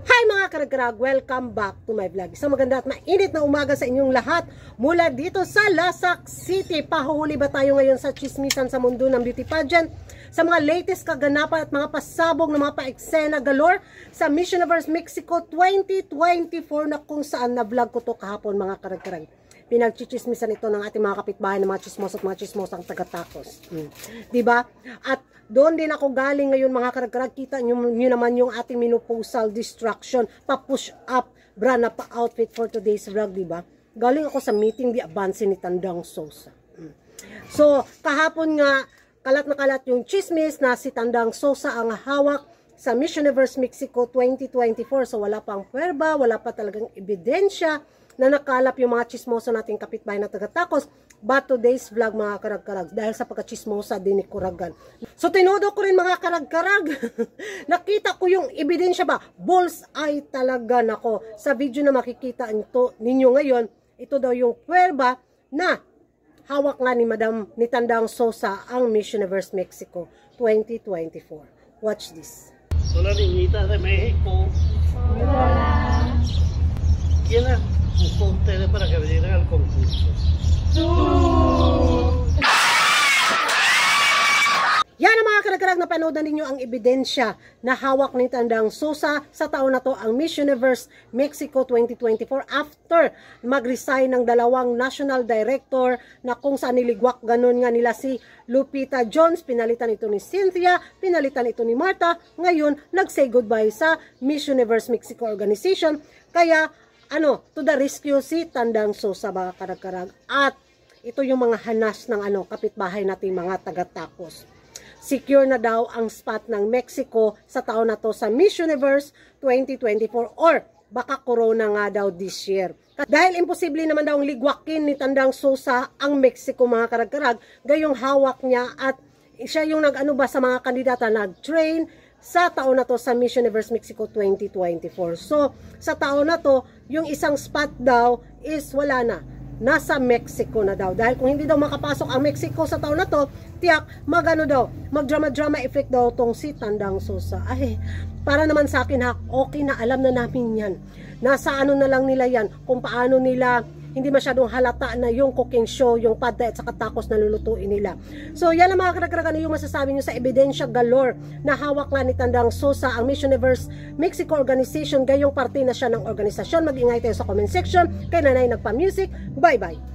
Hi mga karag-karag! Welcome back to my vlog. Isang maganda at mainit na umaga sa inyong lahat mula dito sa Lasak City. Pahuhuli ba tayo ngayon sa chismisan sa mundo ng beauty pageant? Sa mga latest kaganapan at mga pasabog na mga pa-eksena galore sa Miss Universe Mexico 2024 na kung saan na-vlog ko to kahapon mga karag-karag. Pinagchichismisan ito ng ating mga kapitbahay ng mga chismos at mga chismosang taga-tacos. Diba? At doon din ako galing ngayon mga karag-karag. Kita nyo naman yung ating menopausal distraction. Pa-push up, bra na pa-outfit for today's vlog, diba? Galing ako sa meeting di Abansi ni Tandang Sosa. So, kahapon nga, kalat na kalat yung chismis na si Tandang Sosa ang hawak sa Miss Universe Mexico 2024. So, wala pang pwerba, wala pa talagang ebidensya na nakalap yung mga chismoso nating kapitbahay na taga-tacos. But today's vlog mga karag-karag, dahil sa pagka-chismosa din ni Kuragan. So tinudo ko rin mga karag-karag. Nakita ko yung ebidensya ba? Bullseye talaga nako. Sa video na makikita ninyo ngayon, ito daw yung pwerba na hawak nga ni Madam ni Tandang Sosa ang Miss Universe Mexico 2024. Watch this. Hola niñita de México. Hola. ¿Quién buscó ustedes para que vinieran al concurso? Yan ang mga karag-karag na panood ninyo ang ebidensya na hawak ni Tandang Sosa sa taon na to ang Miss Universe Mexico 2024 after mag-resign ng dalawang national director na kung saan niligwak ganun nga nila si Lupita Jones, pinalitan ito ni Cynthia, pinalitan ito ni Marta, ngayon nag-say goodbye sa Miss Universe Mexico organization. Kaya to the rescue si Tandang Sosa mga karag-karag. At ito yung mga hanas ng kapitbahay nating mga taga-tacos. Secure na daw ang spot ng Mexico sa taon na to sa Miss Universe 2024 or baka corona nga daw this year. Dahil imposible naman daw ligwakin ni Tandang Sosa ang Mexico mga karag-karag, gayong hawak niya at siya yung nag-ano ba sa mga kandidata, nag-train sa taon na to sa Miss Universe Mexico 2024. So, sa taon na to, yung isang spot daw is wala na. Nasa Mexico na daw. Dahil kung hindi daw makapasok ang Mexico sa taon na to, tiyak, mag-drama-drama effect daw tong si Tandang Sosa. Ay, para naman sa akin ha, okay na, alam na namin yan. Nasa na lang nila yan, kung paano nila hindi masyadong halata na yung cooking show, yung pad at saka tacos na lulutuin nila. So, yan ang mga karag-karag, yung masasabi nyo sa ebidensya galore na hawak nga ni Tandang Sosa ang Miss Universe Mexico organization. Gayong parte na siya ng organisasyon. Mag-ingay tayo sa comment section. Kay Nanay Nagpa-Music. Bye-bye!